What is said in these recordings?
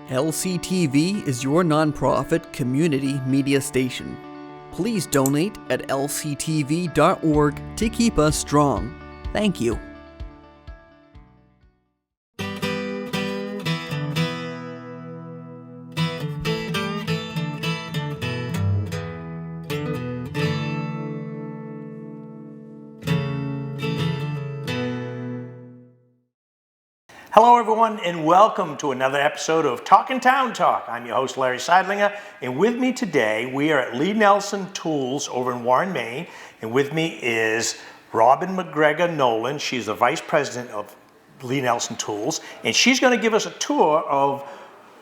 LCTV is your nonprofit community media station. Please donate at lctv.org to keep us strong. Thank you. Hello everyone and welcome to another episode of Talkin Town Talk. I'm your host Larry Sidelinger, and with me today we are at Lie-Nielsen Tools over in Warren, Maine, and with me is Robin Nolan. She's the Vice President of Lie-Nielsen Tools, and she's going to give us a tour of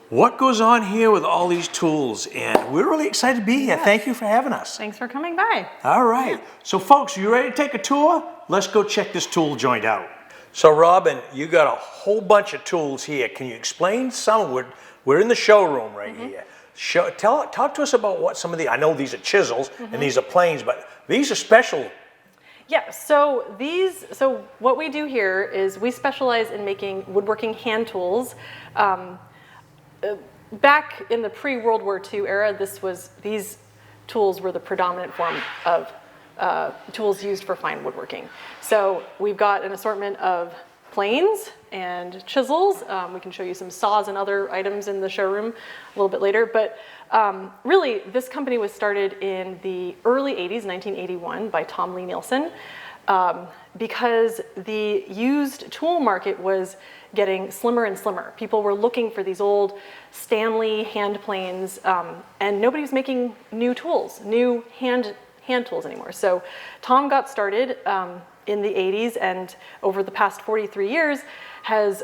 what goes on here with all these tools, and we're really excited to be here. Yes. Thank you for having us. Thanks for coming by. All right, so folks, you ready to take a tour? Let's go check this tool joint out. So Robin, you got a whole bunch of tools here. Can you explain some? We're in the showroom right here. Talk to us about what some of the, I know these are chisels and these are planes, but these are special. Yeah, so what we do here is we specialize in making woodworking hand tools. Back in the pre-World War II era, these tools were the predominant form of tools used for fine woodworking. So we've got an assortment of planes and chisels. We can show you some saws and other items in the showroom a little bit later. But really, this company was started in the early 80s, 1981, by Tom Lie-Nielsen, because the used tool market was getting slimmer and slimmer. People were looking for these old Stanley hand planes, and nobody was making new tools, new hand tools anymore. So Tom got started in the 80s, and over the past 43 years has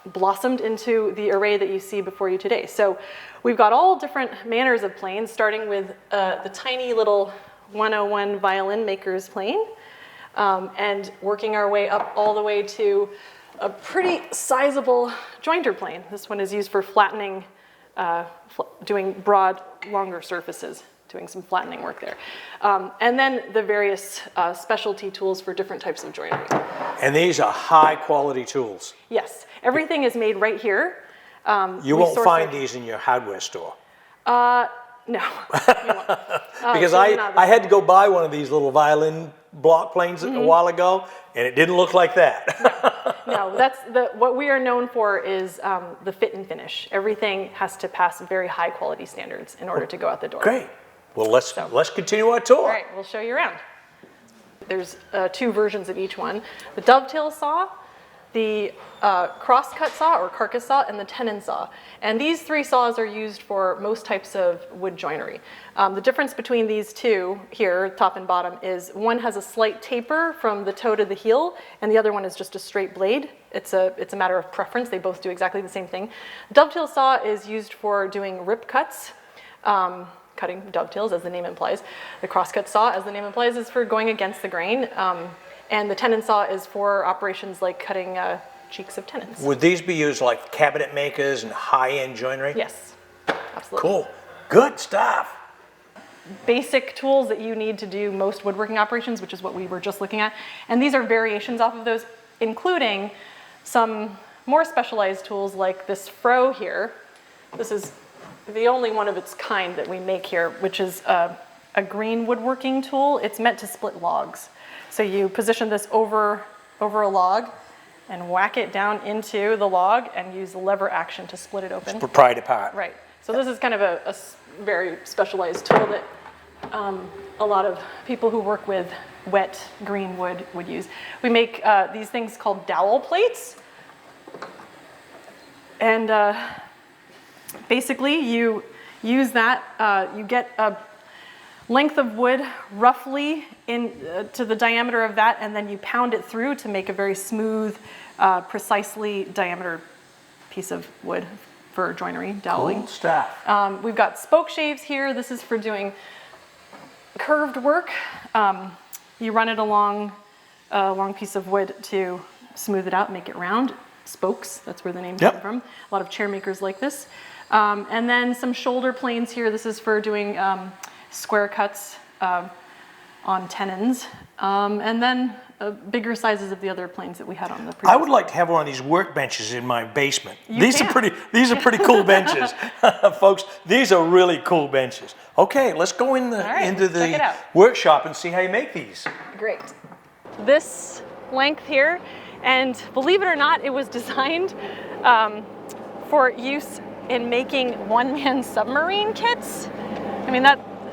blossomed into the array that you see before you today. So we've got all different manners of planes, starting with the tiny little 101 violin maker's plane, and working our way up all the way to a pretty sizable jointer plane. This one is used for flattening, doing broad, longer surfaces, doing some flattening work there. And then the various specialty tools for different types of joinery. And these are high quality tools. Yes, everything is made right here. You won't find these in your hardware store. No, you won't. Because I had to go buy one of these little violin block planes a while ago, and it didn't look like that. No, that's what we are known for is the fit and finish. Everything has to pass very high quality standards in order to go out the door. Great. Well, let's continue our tour. All right, we'll show you around. There's two versions of each one: the dovetail saw, the crosscut saw or carcass saw, and the tenon saw. And these three saws are used for most types of wood joinery. The difference between these two here, top and bottom, is one has a slight taper from the toe to the heel, and the other one is just a straight blade. It's a matter of preference. They both do exactly the same thing. Dovetail saw is used for doing rip cuts. Cutting dovetails, as the name implies. The crosscut saw, as the name implies, is for going against the grain. And the tenon saw is for operations like cutting cheeks of tenons. Would these be used like cabinet makers and high-end joinery? Yes, absolutely. Cool. Good stuff. Basic tools that you need to do most woodworking operations, which is what we were just looking at. And these are variations off of those, including some more specialized tools like this froe here. This is the only one of its kind that we make here, which is a green woodworking tool. It's meant to split logs. So you position this over a log and whack it down into the log and use the lever action to split it open. Pry it apart. Right. So this is kind of a very specialized tool that a lot of people who work with wet green wood would use. We make these things called dowel plates. And basically, you use that, you get a length of wood roughly to the diameter of that, and then you pound it through to make a very smooth, precisely diameter piece of wood for joinery, doweling. Cool stuff. We've got spoke shaves here. This is for doing curved work. You run it along a long piece of wood to smooth it out, make it round. Spokes, that's where the name comes from. A lot of chair makers like this. And then some shoulder planes here. This is for doing square cuts on tenons. And then bigger sizes of the other planes that we had on the previous. I would like to have one of these workbenches in my basement. These can. are pretty cool benches, folks. These are really cool benches. Okay, let's go into check it out. workshop and see how you make these. Great. This length here, and believe it or not, it was designed for use in making one-man submarine kits. I mean,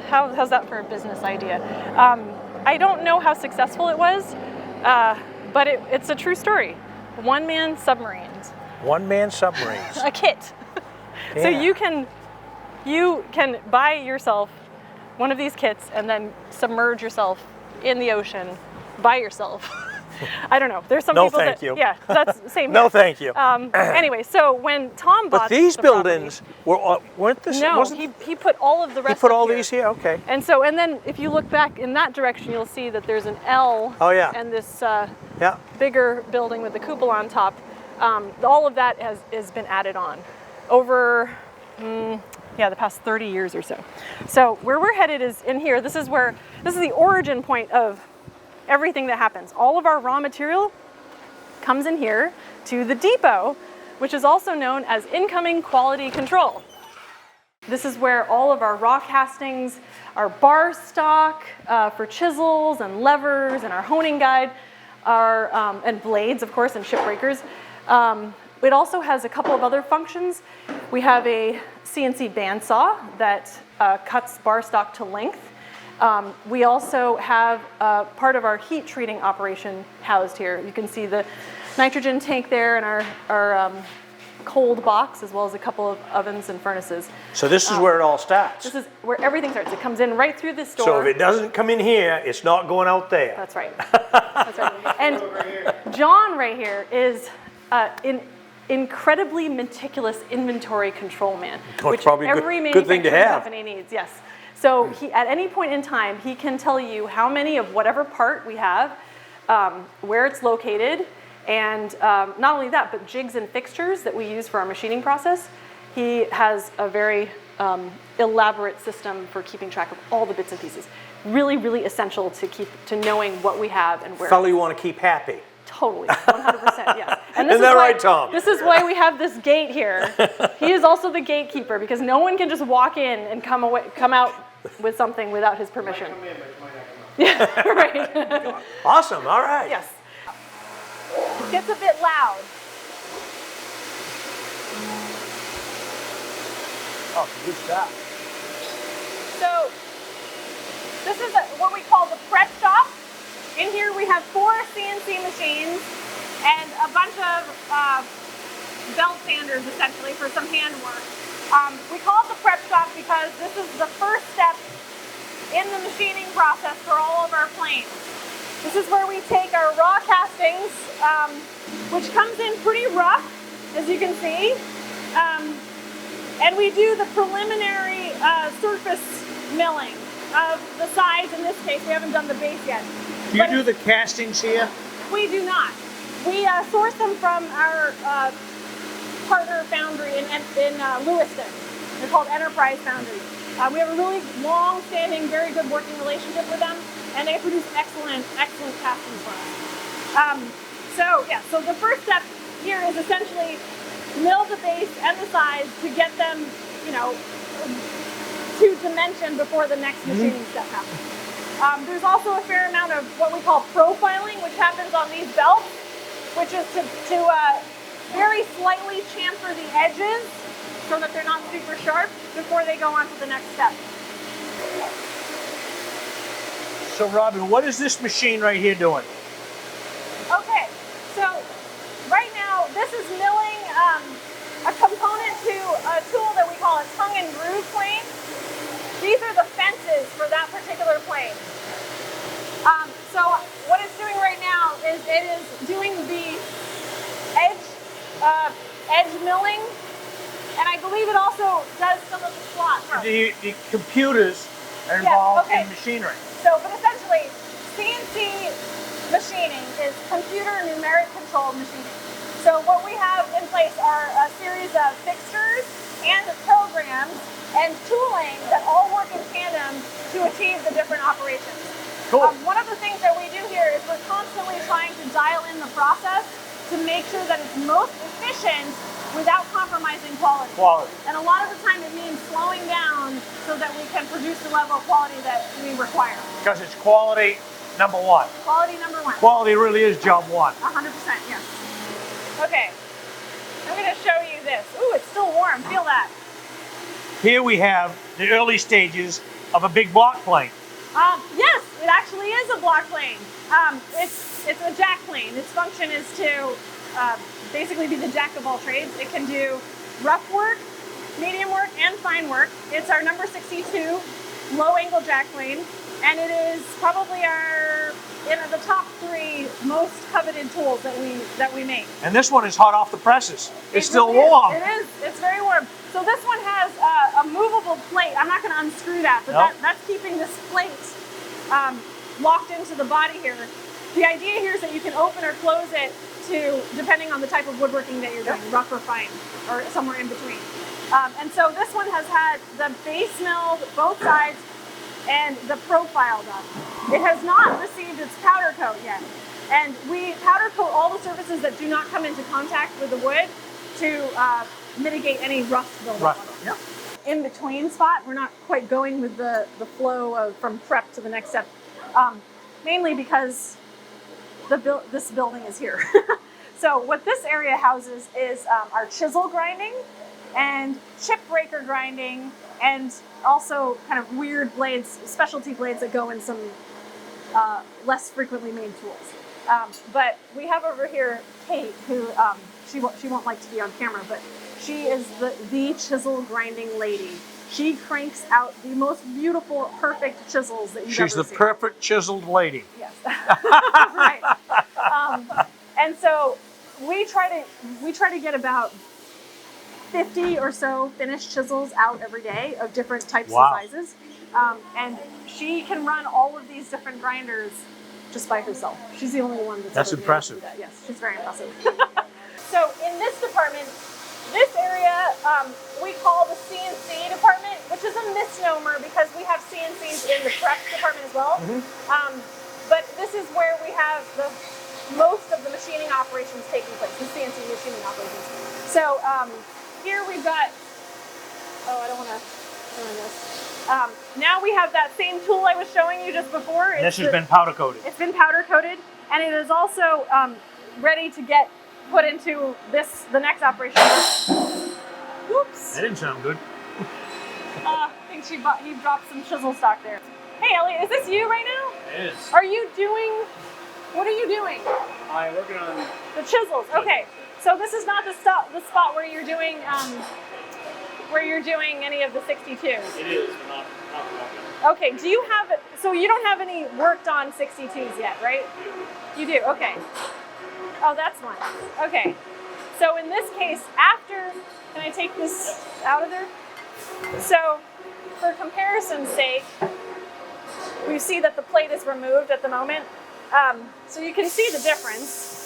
how's that for a business idea? I don't know how successful it was, but it's a true story. One-man submarines. One-man submarines. A kit. Yeah. So you can buy yourself one of these kits and then submerge yourself in the ocean by yourself. I don't know. There's some no, people thank that, you. yeah, that's same. No, here. thank you. Anyway, so when Tom bought But these the buildings weren't this? no, wasn't he put all of the rest. he put up all here. these here? Okay. And then if you look back in that direction, you'll see that there's an L. Oh, yeah. And this Yeah. bigger building with the cupola on top. All of that has been added on over the past 30 years or so. So where we're headed is in here. This is the origin point of everything that happens. All of our raw material comes in here to the depot, which is also known as incoming quality control. This is where all of our raw castings, our bar stock for chisels and levers, and our honing guide, and blades, of course, and ship breakers. It also has a couple of other functions. We have a CNC bandsaw that cuts bar stock to length. We also have part of our heat treating operation housed here. You can see the nitrogen tank there and our cold box, as well as a couple of ovens and furnaces. So this is where it all starts. This is where everything starts. It comes in right through this door. So if it doesn't come in here, it's not going out there. That's right. That's right. And John right here is an incredibly meticulous inventory control man, which probably every good thing to manufacturing have. company needs. Yes. So at any point in time, he can tell you how many of whatever part we have, where it's located, and not only that, but jigs and fixtures that we use for our machining process. He has a very elaborate system for keeping track of all the bits and pieces. Really, really essential to knowing what we have and where. Fellow you want to keep happy. Totally, 100%, yes. And Isn't that right, Tom? This is why we have this gate here. He is also the gatekeeper, because no one can just walk in and come out with something without his permission. Yeah, right. Awesome, all right. Yes. It gets a bit loud. Oh, good stuff. So this is what we call the prep shop. In here we have 4 CNC machines and a bunch of belt sanders, essentially, for some hand work. We call it the prep shop because this is the first step in the machining process for all of our planes. This is where we take our raw castings, which comes in pretty rough, as you can see, and we do the preliminary surface milling of the sides. In this case, we haven't done the base yet. Do you do the castings here? We do not. We source them from our partner foundry in Lewiston. They're called Enterprise Foundry. We have a really long-standing, very good working relationship with them, and they produce excellent castings for us. So the first step here is essentially mill the base and the sides to get them, to dimension before the next machining step happens. There's also a fair amount of what we call profiling, which happens on these belts, which is to very slightly chamfer the edges so that they're not super sharp before they go on to the next step. So Robin, what is this machine right here doing? Okay, so right now this is milling a component to a tool that we call a tongue and groove plane. These are the fences for that particular plane. So what it's doing right now is it is doing the edge milling, and I believe it also does some of the slot work. The computers are involved in machinery. So, but essentially, CNC machining is computer numeric controlled machining. So what we have in place are a series of fixtures and programs and tooling that all work in tandem to achieve the different operations. Cool. One of the things that we do here is we're constantly trying to dial in the process to make sure that it's most efficient without compromising quality. And a lot of the time it means slowing down so that we can produce the level of quality that we require. Because it's quality number one. Quality number one. Quality really is job one. 100%, yes. Okay, I'm going to show you this. Ooh, it's still warm. Feel that. Here we have the early stages of a big block plane. Yes, it actually is a block plane. It's a jack plane. Its function is to basically be the jack of all trades. It can do rough work, medium work, and fine work. It's our number 62 low angle jack plane, and it is probably the top 3 most coveted tools that we make. And this one is hot off the presses. It's still really warm. It is. It's very warm. So this one has a movable plate. I'm not going to unscrew that, but that's keeping this plate locked into the body here. The idea here is that you can open or close it depending on the type of woodworking that you're doing, rough or fine, or somewhere in between. And so this one has had the base milled, both sides, and the profile done. It has not received its powder coat yet. And we powder coat all the surfaces that do not come into contact with the wood to mitigate any rust buildup. Yep. In between spot, we're not quite going with the flow from prep to the next step, mainly because this building is here. So what this area houses is our chisel grinding and chip breaker grinding, and also kind of weird blades, specialty blades that go in some less frequently made tools. But we have over here Kate, who she won't like to be on camera, but she is the chisel grinding lady. She cranks out the most beautiful, perfect chisels that you've ever She's the seen. perfect chiseled lady. Yes, right. And so we try to get about 50 or so finished chisels out every day of different types of sizes. And she can run all of these different grinders just by herself. She's the only one that's ever been able to do that. Yes, she's very impressive. So in this department, this area we call the CNC department, which is a misnomer because we have CNCs in the prep department as well. But this is where we have most of the machining operations taking place, the CNC machining operations. So here we've got, I don't want to ruin this. Now we have that same tool I was showing you just before. This has been powder coated. It's been powder coated, and it is also ready to get put into the next operation. Oops. That didn't sound good. I think he dropped some chisel stock there. Hey Elliot, is this you right now? It is. Are you doing, what are you doing? I'm working on the chisels. Okay, so this is not the spot where you're doing any of the 62s. It is, but not Okay, do you have, so you don't have any worked on 62s yet, right? You do, okay. Oh, that's one. Okay, so in this case, can I take this out of there? So, for comparison's sake, we see that the plate is removed at the moment. So you can see the difference.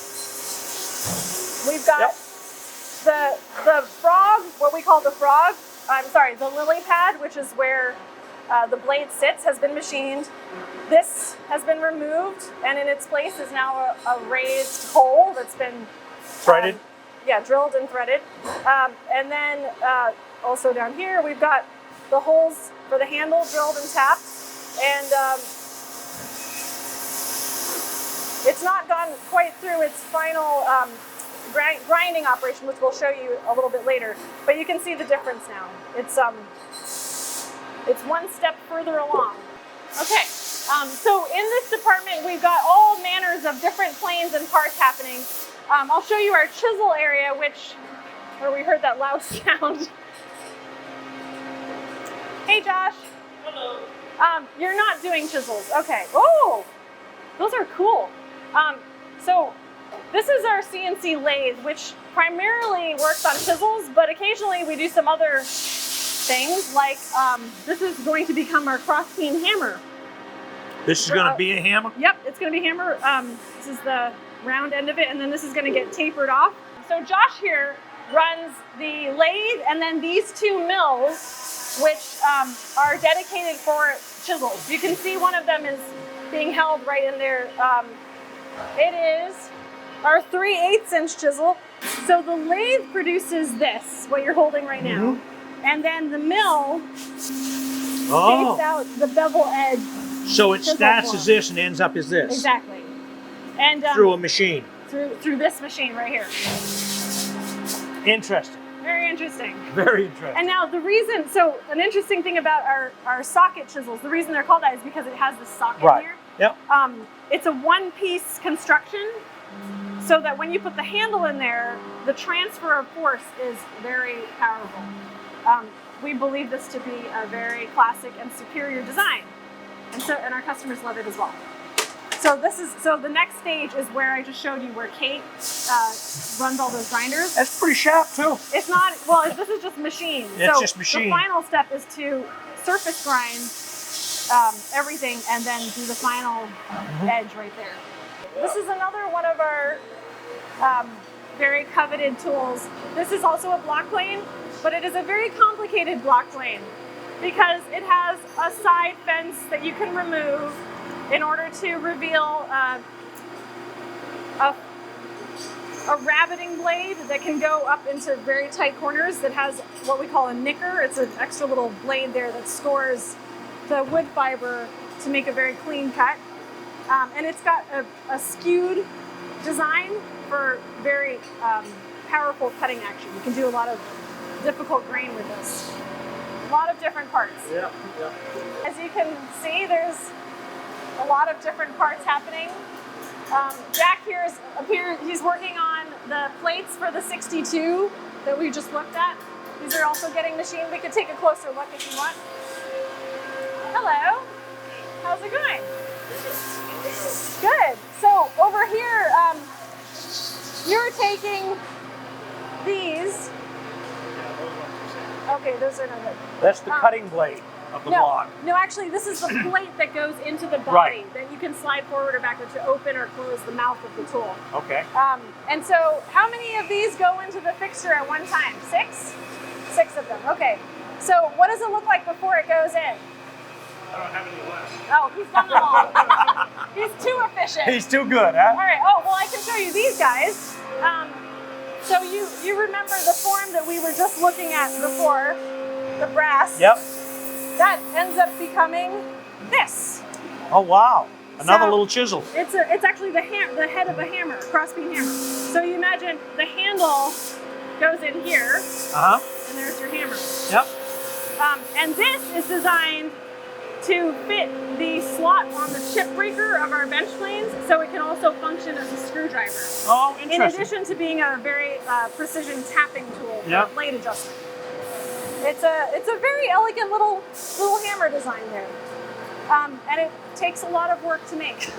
We've got the frog, what we call the frog, the lily pad, which is where the blade sits, has been machined. This has been removed, and in its place is now a raised hole that's been threaded. Drilled and threaded. And then also down here, we've got the holes for the handle drilled and tapped. And it's not gone quite through its final grinding operation, which we'll show you a little bit later. But you can see the difference now. It's one step further along. Okay, so in this department, we've got all manners of different planes and parts happening. I'll show you our chisel area, where we heard that loud sound. Hey, Josh. Hello. You're not doing chisels. Okay. Oh, those are cool. So this is our CNC lathe, which primarily works on chisels, but occasionally we do some other things, like this is going to become our cross-beam hammer. This is going to be a hammer? Yep, it's going to be a hammer. This is the round end of it, and then this is going to get tapered off. So Josh here runs the lathe and then these two mills, which are dedicated for chisels. You can see one of them is being held right in there. It is our 3/8 inch chisel. So the lathe produces this, what you're holding right now. And then the mill takes out the bevel edge. So it chisel starts form. as this and ends up as this. Exactly. And Through a machine. Through this machine right here. Interesting. Very interesting. Very interesting. And now the reason, so an interesting thing about our socket chisels, the reason they're called that is because it has the socket here. Yep. It's a one-piece construction, so that when you put the handle in there, the transfer of force is very powerful. We believe this to be a very classic and superior design, and our customers love it as well. So the next stage is where I just showed you where Kate runs all those grinders. That's pretty sharp too. It's not, well, this is just machine. It's so just machine. The final step is to surface grind everything and then do the final edge right there. This is another one of our very coveted tools. This is also a block plane, but it is a very complicated block plane because it has a side fence that you can remove in order to reveal a rabbeting blade that can go up into very tight corners that has what we call a nicker. It's an extra little blade there that scores the wood fiber to make a very clean cut. And it's got a skewed design for very powerful cutting action. You can do a lot of difficult grain with this. A lot of different parts. Yeah. As you can see, there's a lot of different parts happening. Jack here he's working on the plates for the 62 that we just looked at. These are also getting machined. We could take a closer look if you want. Hello, how's it going? Good. So over here, you're taking these. Okay, those are no good. That's the cutting blade of the block. No, actually, this is the plate that goes into the body Right. that you can slide forward or backward to open or close the mouth of the tool. Okay. And so, how many of these go into the fixture at one time? 6? 6 of them. Okay. So, what does it look like before it goes in? I don't have any left. Oh, he's done them all. He's too efficient. He's too good, huh? All right. Oh, well, I can show you these guys. So you remember the form that we were just looking at before, the brass? Yep. That ends up becoming this. Oh wow! Another So, little chisel. It's actually the head of a hammer, crossbeam hammer. So you imagine the handle goes in here, and there's your hammer. Yep. And this is designed to fit the slot on the chip breaker of our bench planes, so it can also function as a screwdriver. Oh, interesting. In addition to being a very precision tapping tool for blade adjustment. It's a very elegant little hammer design there, and it takes a lot of work to make.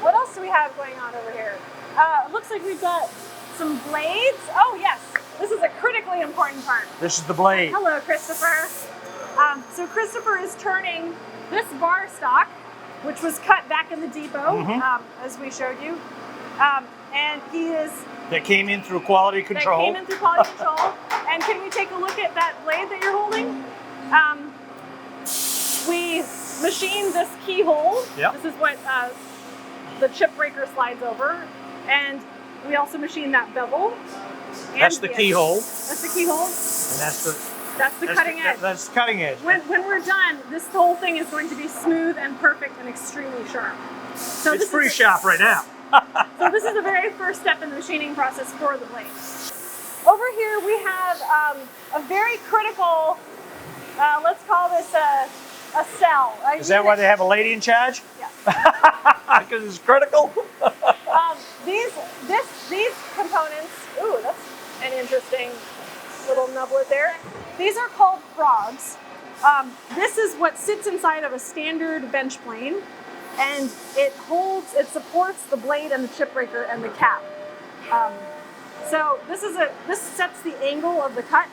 What else do we have going on over here? It looks like we've got some blades. Oh yes, this is a critically important part. This is the blade. Hello, Christopher. So Christopher is turning this bar stock, which was cut back in the depot, as we showed you, and he is. That came in through quality control. That came in through quality control. And can we take a look at that blade that you're holding? We machined this keyhole. Yep. This is what the chip breaker slides over, and we also machined that bevel. That's the keyhole. That's the keyhole. And that's the cutting edge. That's the cutting edge. When we're done, this whole thing is going to be smooth and perfect and extremely sharp. So It's pretty sharp right now. So this is the very first step in the machining process for the blade. Over here we have a very critical, let's call this a cell. Is that why they have a lady in charge? Yeah. Because it's critical? These components, ooh, that's an interesting little nublet there. These are called frogs. This is what sits inside of a standard bench plane, and it supports the blade and the chip breaker and the cap. So this sets the angle of the cut.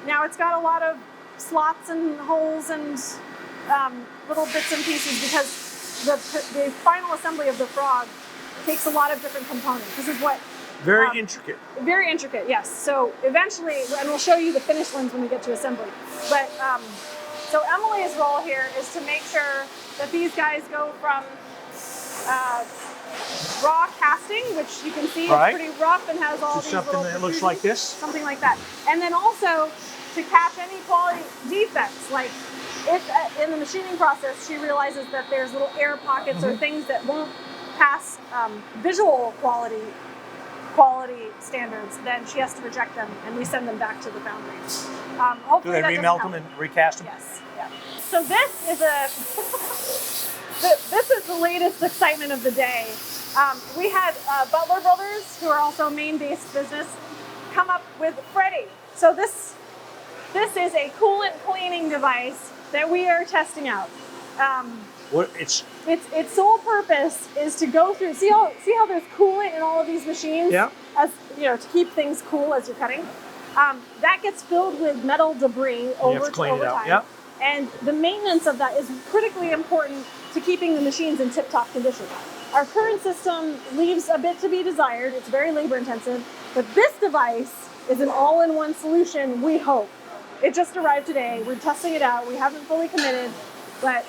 Now it's got a lot of slots and holes and little bits and pieces because the final assembly of the frog takes a lot of different components. This is what Very intricate. Very intricate, yes. So eventually, and we'll show you the finished ones when we get to assembly. But So Emily's role here is to make sure that these guys go from raw casting, which you can see is pretty rough and has all these something little that looks like this? something like that. And then also to catch any quality defects, like if in the machining process she realizes that there's little air pockets or things that won't pass visual quality standards, then she has to reject them, and we send them back to the foundry. Hopefully Do they remelt them and recast them? Yes. Yeah. So this is this is the latest excitement of the day. We had Butler Brothers, who are also a Maine-based business, come up with Freddie. So this is a coolant cleaning device that we are testing out. Its sole purpose is to go through. See how there's coolant in all of these machines? Yeah. As you know, to keep things cool as you're cutting. That gets filled with metal debris over time. Yeah. And the maintenance of that is critically important to keeping the machines in tip-top condition. Our current system leaves a bit to be desired. It's very labor intensive, but this device is an all-in-one solution, we hope. It just arrived today. We're testing it out. We haven't fully committed, but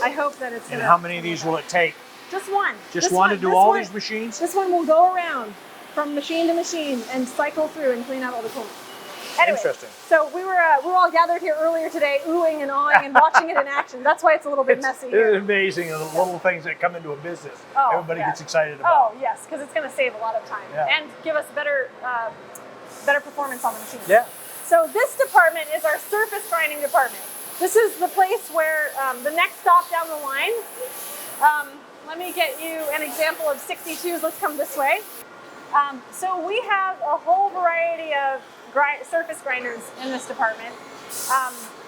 I hope that it's And how many of these will it take? Just one. Just one to do all these machines? This one will go around from machine to machine and cycle through and clean out all the coolant. Anyway, Interesting. So we were all gathered here earlier today, oohing and awing and watching it in action. That's why it's a little bit messy here. It's amazing the little things that come into a business. Everybody gets excited about. Oh yes, because it's going to save a lot of time and give us better performance on the machine. Yeah. So this department is our surface grinding department. This is the place where the next stop down the line. Let me get you an example of 62s. Let's come this way. So we have a whole variety of surface grinders in this department,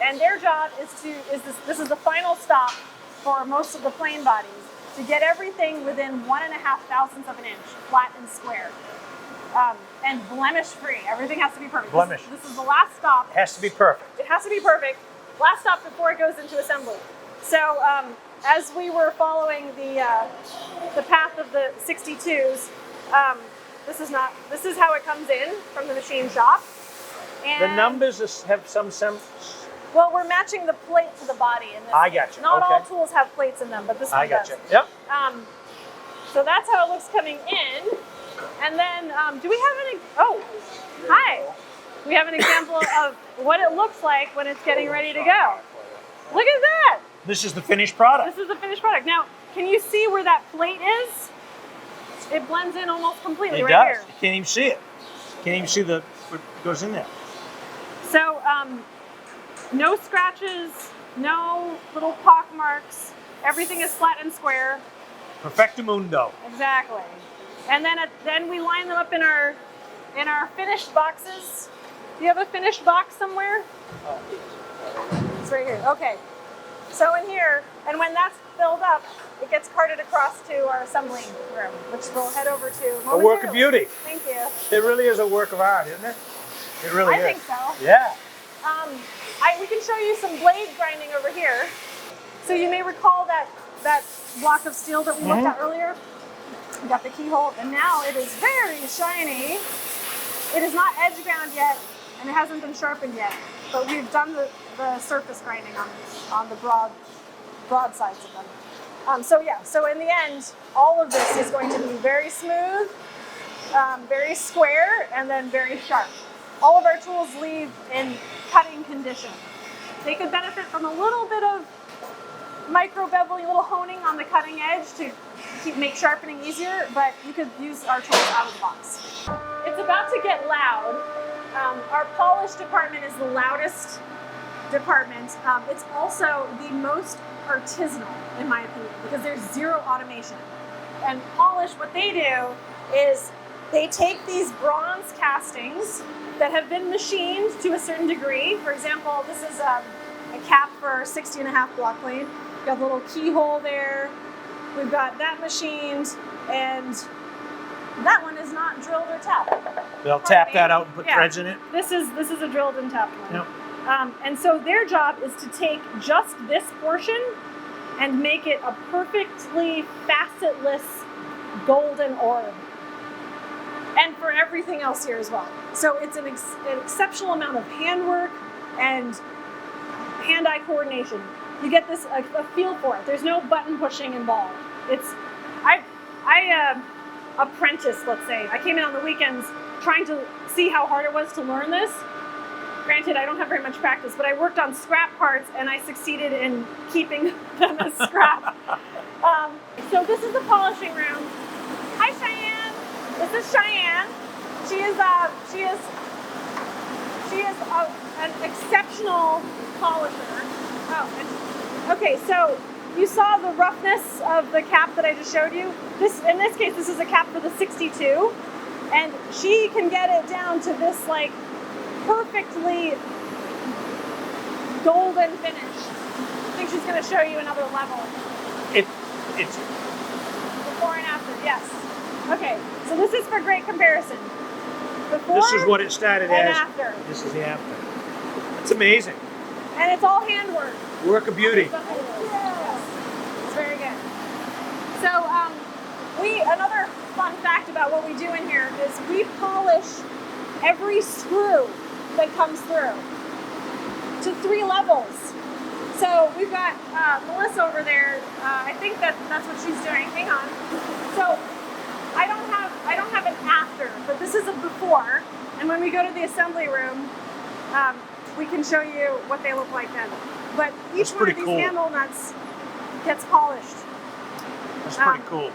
and their job is this is the final stop for most of the plane bodies, to get everything within 1.5 thousandths of an inch, flat and square, and blemish free. Everything has to be perfect. Blemish. This is the last stop. It has to be perfect. It has to be perfect. Last stop before it goes into assembly. So as we were following the path of the 62s, this is how it comes in from the machine shop. And The numbers have some well, we're matching the plate to the body in this. I got you. Not Okay. all tools have plates in them, but this one I got does. you. Yep. So that's how it looks coming in. And then, do we have hi. We have an example of what it looks like when it's getting ready to go. Look at that. This is the finished product. This is the finished product. Now, can you see where that plate is? It blends in almost completely It right does. here. You can't even see it. Can't even see what goes in there. So, no scratches, no little pock marks. Everything is flat and square. Perfectamundo. Exactly. And then we line them up in our finished boxes. Do you have a finished box somewhere? It's right here. Okay. So in here, and when that's filled up, it gets carted across to our assembly room, which we'll head over to momentarily. A work of beauty. Thank you. It really is a work of art, isn't it? It really is. I think so. Yeah. We can show you some blade grinding over here. So you may recall that block of steel that we looked at earlier. We got the keyhole, and now it is very shiny. It is not edge ground yet, and it hasn't been sharpened yet, but we've done the surface grinding on the broad sides of them. So in the end, all of this is going to be very smooth, very square, and then very sharp. All of our tools leave in cutting condition. They could benefit from a little bit of micro beveling, a little honing on the cutting edge to make sharpening easier, but you could use our tools out of the box. It's about to get loud. Our polish department is the loudest department. It's also the most artisanal, in my opinion, because there's zero automation. And polish, what they do is they take these bronze castings that have been machined to a certain degree. For example, this is a cap for 60.5 block plane. We've got a little keyhole there. We've got that machined, and that one is not drilled or tapped. They'll tap that out and put threads in it. This is a drilled and tapped one. Yep. And so their job is to take just this portion and make it a perfectly facetless golden orb. And for everything else here as well. So it's an exceptional amount of handwork and hand-eye coordination. You get this a feel for it. There's no button pushing involved. I apprenticed, let's say. I came in on the weekends trying to see how hard it was to learn this. Granted, I don't have very much practice, but I worked on scrap parts and I succeeded in keeping them as scrap. So this is the polishing room. Hi, Cheyenne. This is Cheyenne. She is an exceptional polisher. Okay, so you saw the roughness of the cap that I just showed you. In this case, this is a cap for the 62, and she can get it down to this like perfectly golden finish. I think she's going to show you another level. It's before and after, yes. Okay, so this is for great comparison. Before this is what it started and as. after. This is the after. It's amazing. And it's all handwork. Work of beauty. Yes. It's very good. So another fun fact about what we do in here is we polish every screw that comes through to 3 levels. So we've got Melissa over there. I think that's what she's doing. Hang on. So I don't have an after, but this is a before. And when we go to the assembly room, we can show you what they look like then. But each one of these handle nuts gets polished. That's pretty cool.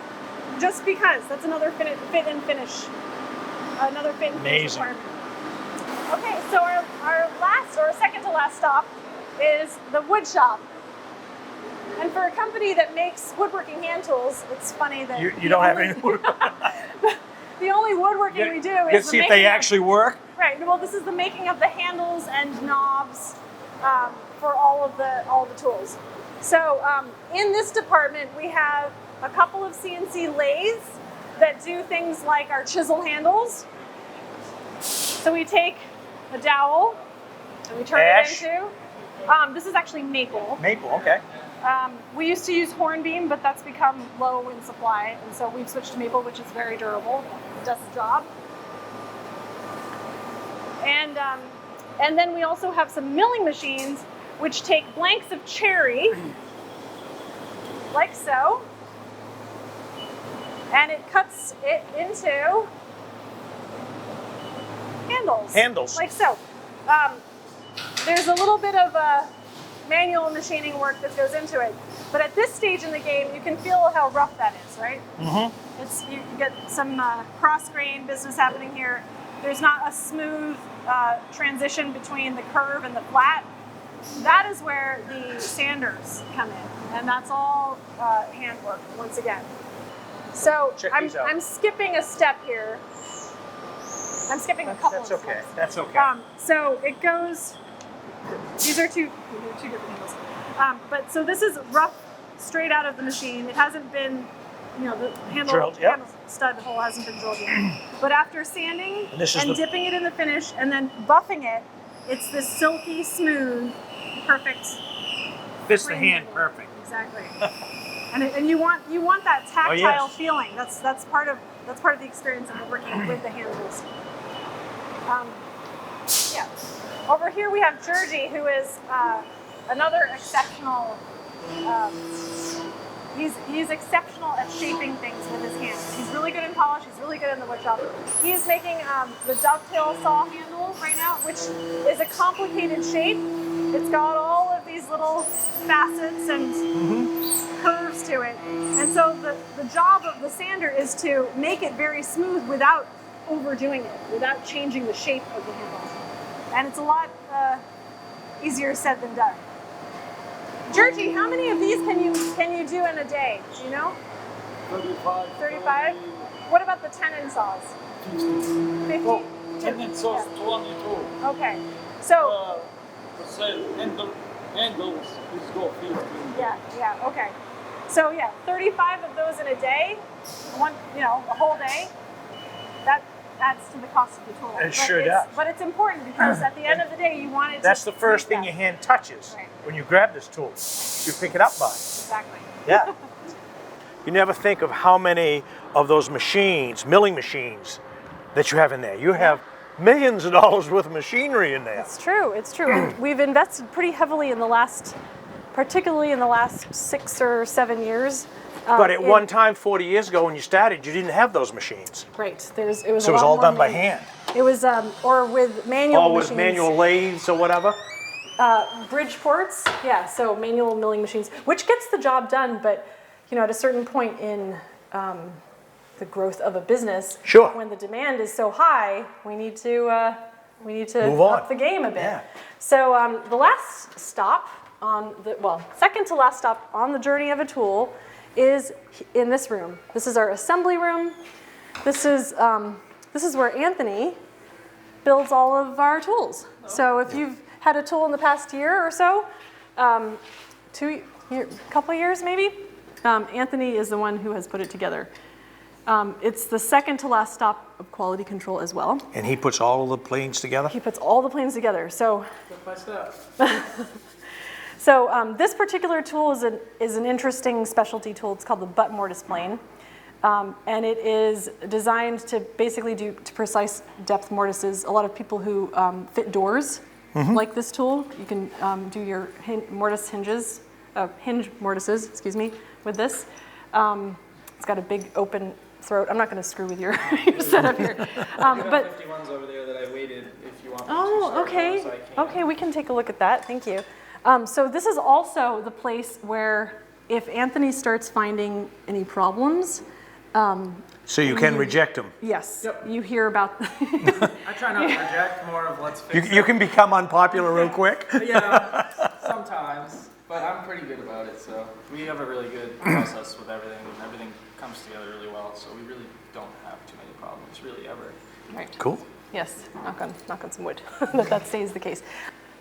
Just because that's another fit and finish. Another fit and finish requirement. Okay, so our last or second to last stop is the wood shop. And for a company that makes woodworking hand tools, it's funny that you don't have any woodworking. The only woodworking we do is let's see if they actually work. Right. Well, this is the making of the handles and knobs for all of the tools. So in this department, we have a couple of CNC lathes that do things like our chisel handles. So we take a dowel and we turn it into. This is actually maple. Maple, okay. We used to use hornbeam, but that's become low in supply, and so we've switched to maple, which is very durable. It does the job. And then we also have some milling machines, which take blanks of cherry, like so, and it cuts it into handles. Like so. There's a little bit of manual machining work that goes into it, but at this stage in the game, you can feel how rough that is, right? Mm-hmm. You get some cross-grain business happening here. There's not a smooth transition between the curve and the flat. That is where the sanders come in, and that's all handwork once again. So I'm skipping a step here. I'm skipping a couple of steps. That's okay. So it goes. These are two different handles. But so this is rough, straight out of the machine. It hasn't been, the handle stud hole hasn't been drilled yet. But after sanding and dipping it in the finish and then buffing it, it's this silky, smooth, perfect. Fits the hand perfect. Exactly. and you want that tactile feeling. That's part of the experience of working with the handles. Over here we have Georgie, who is another exceptional. He's exceptional at shaping things with his hands. He's really good in polish. He's really good in the wood shop. He's making the dovetail saw handle right now, which is a complicated shape. It's got all of these little facets and curves to it. And so the job of the sander is to make it very smooth without overdoing it, without changing the shape of the handle. And it's a lot easier said than done. Georgie, how many of these can you do in a day? Do you know? 35. 35? What about the tenon saws? 50? Oh, tenon saws 22. Okay. So handles is go 50. Yeah, okay. So 35 of those in a day, a whole day. That adds to the cost of the tool. It sure does. But it's important because at the end of the day, you want it to. That's the first thing your hand touches when you grab this tool. You pick it up by. Exactly. Yeah. You never think of how many of those machines, milling machines, that you have in there. You have millions of dollars worth of machinery in there. It's true. It's true. And we've invested pretty heavily in the last, particularly in the last 6 or 7 years. But at one time, 40 years ago when you started, you didn't have those machines. Right. It was So it was a lot all more done by hand. It was, or with manual Or machines. with manual lathes or whatever. Bridge ports, yeah, so manual milling machines, which gets the job done, but at a certain point in the growth of a business, Sure. when the demand is so high, we need to Move on. up the game a bit. Yeah. So the last stop second to last stop on the journey of a tool is in this room. This is our assembly room. This is where Anthony builds all of our tools. So if you've had a tool in the past year or so, couple years maybe, Anthony is the one who has put it together. It's the second to last stop of quality control as well. And he puts all of the planes together? He puts all the planes together. So, Step by step. so this particular tool is an interesting specialty tool. It's called the butt mortise plane. And it is designed to basically do precise depth mortises. A lot of people who fit doors like this tool. You can do your hinge mortises, with this. It's got a big open throat. I'm not going to screw with your, your setup here. But 50 ones over there that I waited if you want me to start okay. those, I can. Okay, we can take a look at that. Thank you. So this is also the place where if Anthony starts finding any problems, So you can reject them. yes, Yep. you hear about. I try not to reject, more of let's fix You can become unpopular real quick. it. Yeah, sometimes, but I'm pretty good about it, so. We have a really good process with everything, and everything comes together really well, so we really don't have too many problems, really, ever. Right. Cool. Yes, knock on some wood, that stays the case.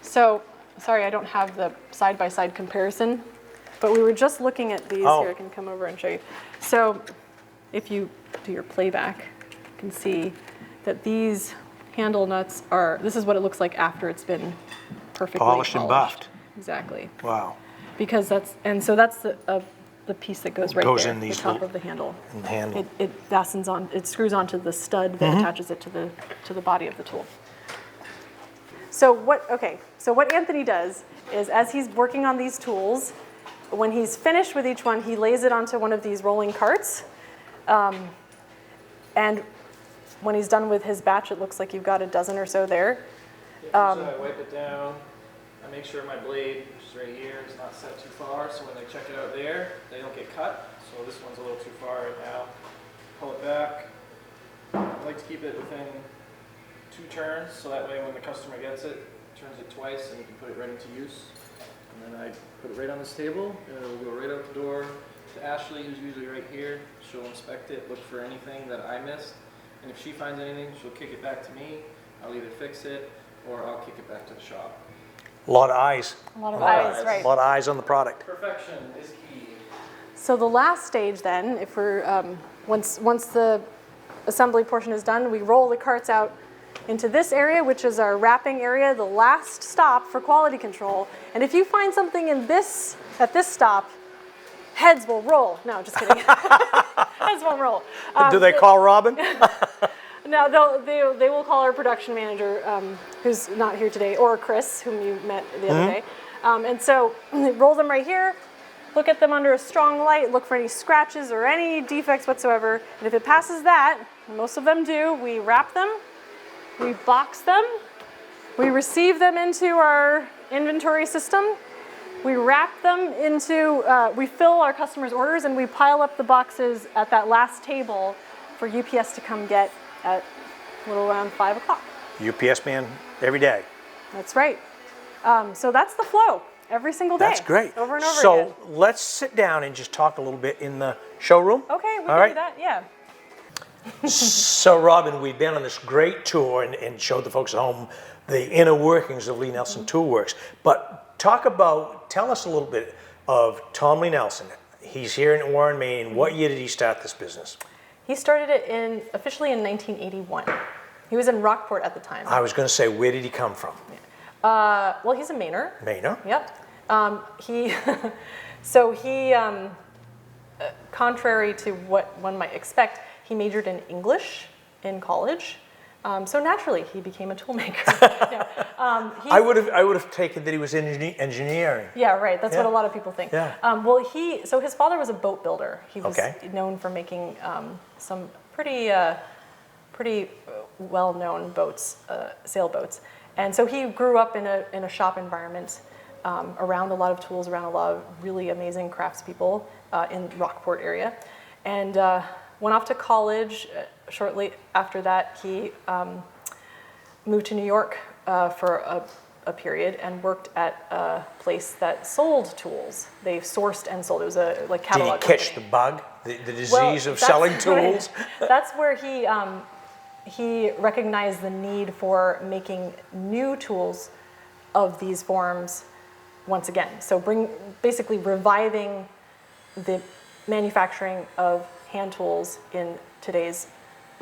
So, sorry, I don't have the side-by-side comparison, but we were just looking at these. Oh. Here, I can come over and show you. So, if you do your playback, you can see that these handle nuts this is what it looks like after it's been perfectly Polished and buffed. Exactly. Wow. Because that's the piece that goes right Goes there, in the these top little- of the handle. in the handle. It fastens on, it screws onto the stud that attaches it to the body of the tool. So what Anthony does is, as he's working on these tools, when he's finished with each one, he lays it onto one of these rolling carts. And when he's done with his batch, it looks like you've got a dozen or so there. So I wipe it down, I make sure my blade, which is right here, is not set too far, so when they check it out there, they don't get cut. So this one's a little too far right now. Pull it back. I like to keep it within 2 turns, so that way when the customer gets it, turns it twice and you can put it right into use. And then I put it right on this table, and it'll go right out the door to Ashley, who's usually right here. She'll inspect it, look for anything that I missed, and if she finds anything, she'll kick it back to me. I'll either fix it, or I'll kick it back to the shop. A lot of eyes. A lot of eyes, right. A lot of eyes on the product. Perfection is key. So the last stage then, if we're, once the assembly portion is done, we roll the carts out into this area, which is our wrapping area, the last stop for quality control. And if you find something at this stop, heads will roll. No, just kidding. Heads won't roll. Do they call Robin? No, they will call our production manager, who's not here today, or Chris, whom you met the other day. And so roll them right here, look at them under a strong light, look for any scratches or any defects whatsoever. And if it passes that, most of them do, we wrap them, we box them, we receive them into our inventory system, we wrap them into, we fill our customers' orders, and we pile up the boxes at that last table for UPS to come get at a little around 5 o'clock. UPS man every day. That's right. So that's the flow every single day. That's great. Over and over so again. let's sit down and just talk a little bit in the showroom. Okay, we All can right. do that, yeah. So Robin, we've been on this great tour and showed the folks at home the inner workings of Lie-Nielsen Toolworks. But tell us a little bit of Tom Lie-Nielsen. He's here in Warren, Maine. What year did he start this business? He started it officially in 1981. He was in Rockport at the time. I was going to say, where did he come from? Well, he's a Mainer. Mainer? Yep. Contrary to what one might expect, he majored in English in college. So naturally, he became a tool maker. I would have taken that he was engineering. Yeah, right. That's what Yeah. a lot of people think. Yeah. Well, so his father was a boat builder. He was Okay. known for making some pretty well-known boats, sailboats. And so he grew up in a shop environment around a lot of tools, around a lot of really amazing craftspeople in Rockport area, and went off to college. Shortly after that, he moved to New York for a period and worked at a place that sold tools. They sourced and sold. It was a catalog. Did he catch the bug, the disease of selling tools? That's where he recognized the need for making new tools of these forms once again. So basically reviving the manufacturing of hand tools in today's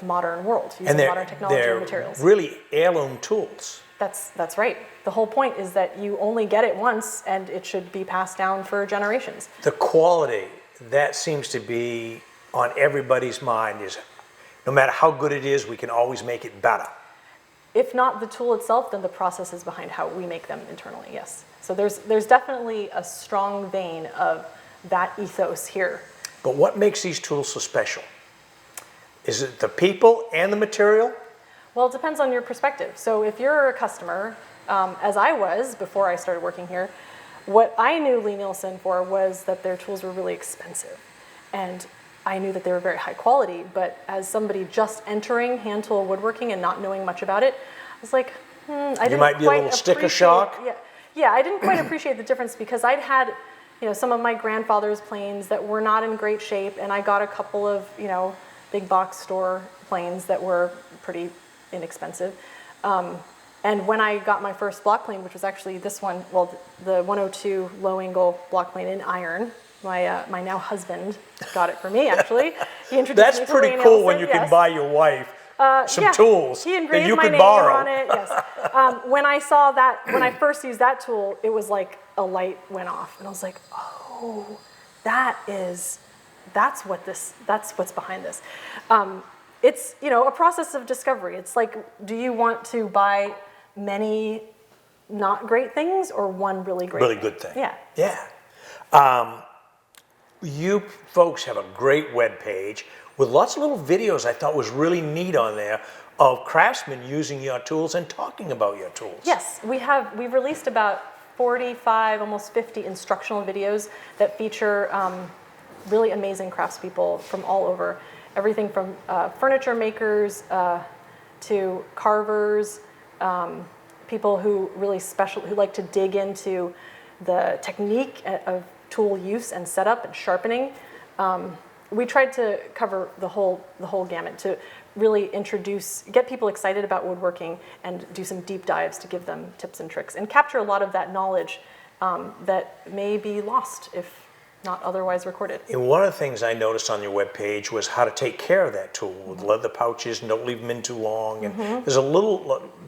modern world, using modern technology and materials. They're really heirloom tools. That's right. The whole point is that you only get it once and it should be passed down for generations. The quality, that seems to be on everybody's mind, is no matter how good it is, we can always make it better. If not the tool itself, then the processes behind how we make them internally, yes. So there's definitely a strong vein of that ethos here. But what makes these tools so special? Is it the people and the material? Well, it depends on your perspective. So if you're a customer, as I was before I started working here, what I knew Lie-Nielsen for was that their tools were really expensive. And I knew that they were very high quality, but as somebody just entering hand tool woodworking and not knowing much about it, I was like, I didn't might be a quite little sticker appreciate- shock? Yeah, I didn't quite appreciate the difference because I'd had, some of my grandfather's planes that were not in great shape, and I got a couple of, big box store planes that were pretty inexpensive. And when I got my first block plane, which was actually this one, well, the 102 low angle block plane in iron, my now husband got it for me, actually. He introduced That's me to pretty Lie-Nielsen, cool when you yes. can buy your wife some tools He that engraved you my could name borrow. on it, yes. When I saw that, when I first used that tool, it was like a light went off. And I was like, oh, that's what's behind this. It's, a process of discovery. It's like, do you want to buy many not great things or one really great Really thing? good thing. Yeah. Yeah. You folks have a great web page with lots of little videos I thought was really neat on there of craftsmen using your tools and talking about your tools. Yes, we've released about 45, almost 50 instructional videos that feature really amazing craftspeople from all over. Everything from furniture makers to carvers, people who like to dig into the technique of tool use and setup and sharpening. We tried to cover the whole gamut to really get people excited about woodworking and do some deep dives to give them tips and tricks and capture a lot of that knowledge that may be lost if not otherwise recorded. And one of the things I noticed on your webpage was how to take care of that tool with leather pouches and don't leave them in too long. And there's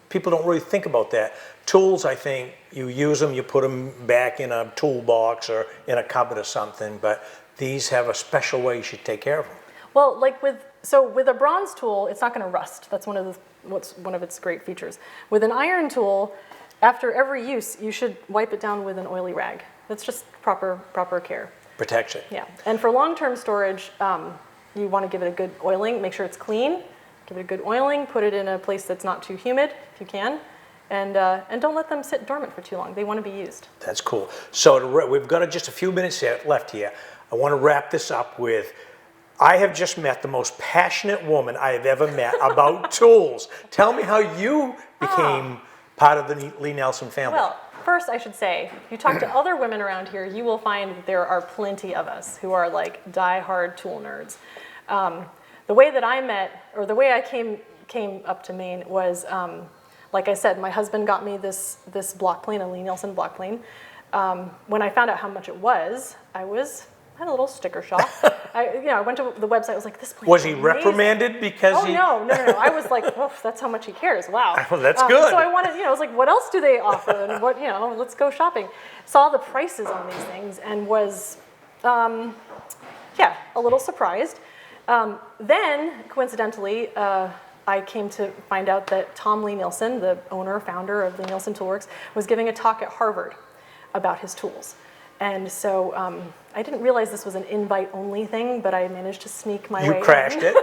people don't really think about that. Tools, I think, you use them, you put them back in a toolbox or in a cupboard or something, but these have a special way you should take care of them. Well, with a bronze tool, it's not going to rust. That's one of its great features. With an iron tool, after every use, you should wipe it down with an oily rag. That's just proper care. Protection. Yeah, and for long-term storage, you want to give it a good oiling. Make sure it's clean. Give it a good oiling. Put it in a place that's not too humid, if you can, and don't let them sit dormant for too long. They want to be used. That's cool. So we've got just a few minutes left here. I want to wrap this up with, I have just met the most passionate woman I have ever met about tools. Tell me how you became part of the Lie-Nielsen family. Well, first I should say, if you talk to other women around here, you will find that there are plenty of us who are like die-hard tool nerds. The way that I met, or the way I came up to Maine was, like I said, my husband got me this block plane, a Lie-Nielsen block plane. When I found out how much it was, I had a little sticker shock. I went to the website. I was like, "This plane." Was he amazing. reprimanded because Oh no! I was like, "Oof, that's how much he cares." Wow. Well, that's good. So I wanted, I was like, "What else do they offer?" And let's go shopping. Saw the prices on these things and was, a little surprised. Then, coincidentally, I came to find out that Tom Lie-Nielsen, the owner, founder of Lie-Nielsen Toolworks, was giving a talk at Harvard about his tools. And so I didn't realize this was an invite-only thing, but I managed to sneak my way in. You crashed it.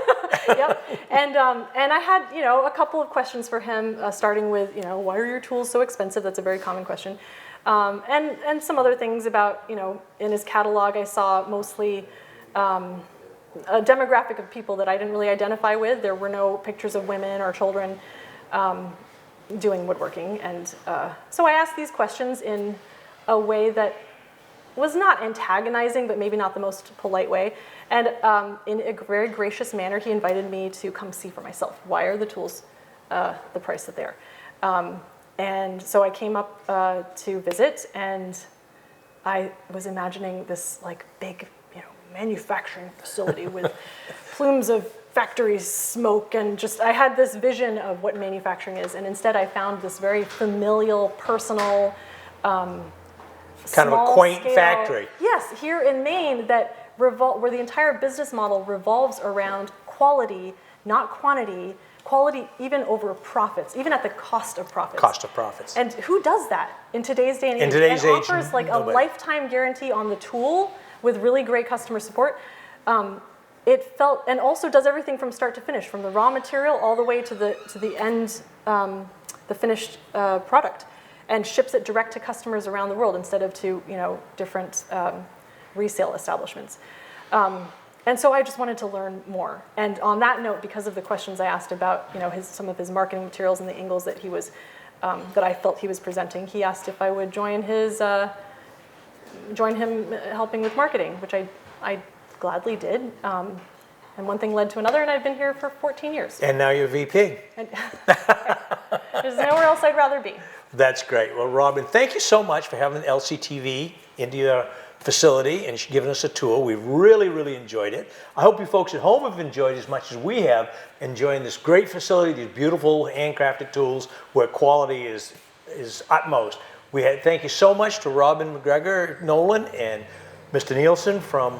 Yep. And I had, a couple of questions for him, starting with, why are your tools so expensive? That's a very common question. And some other things about, in his catalog, I saw mostly a demographic of people that I didn't really identify with. There were no pictures of women or children doing woodworking. And so I asked these questions in a way that was not antagonizing, but maybe not the most polite way. And in a very gracious manner, he invited me to come see for myself. Why are the tools the price that they are? And so I came up to visit, and I was imagining this like big, manufacturing facility with plumes of factory smoke, and just I had this vision of what manufacturing is. And instead, I found this very familial, personal, kind of a quaint scale, factory. Yes, here in Maine, that where the entire business model revolves around quality, not quantity. Quality even over profits, even at the cost of profits. Cost of profits. And who does that in today's day and age? In today's age, offers like nobody. A lifetime guarantee on the tool with really great customer support. It felt, and also does everything from start to finish, from the raw material all the way to the end, the finished product, and ships it direct to customers around the world instead of to different resale establishments. And so I just wanted to learn more. And on that note, because of the questions I asked about, some of his marketing materials and the angles that he was, that I felt he was presenting, he asked if I would join him helping with marketing, which I gladly did. And one thing led to another, and I've been here for 14 years. And now you're VP. And there's nowhere else I'd rather be. That's great. Well, Robin, thank you so much for having LCTV into your facility and giving us a tour. We've really, really enjoyed it. I hope you folks at home have enjoyed as much as we have, enjoying this great facility, these beautiful handcrafted tools where quality is utmost. Thank you so much to Robin Nolan and Mr. Nielsen from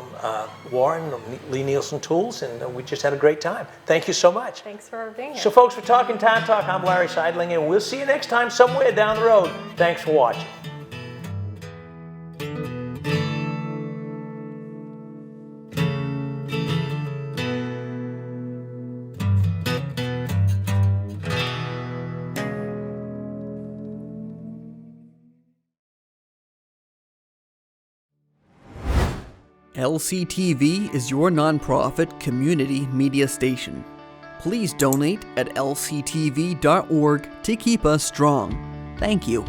Warren, Lie-Nielsen Tools, and we just had a great time. Thank you so much. Thanks for being here. So folks, we're Talkin Town Talk. I'm Larry Sidelinger, and we'll see you next time somewhere down the road. Thanks for watching. LCTV is your nonprofit community media station. Please donate at lctv.org to keep us strong. Thank you.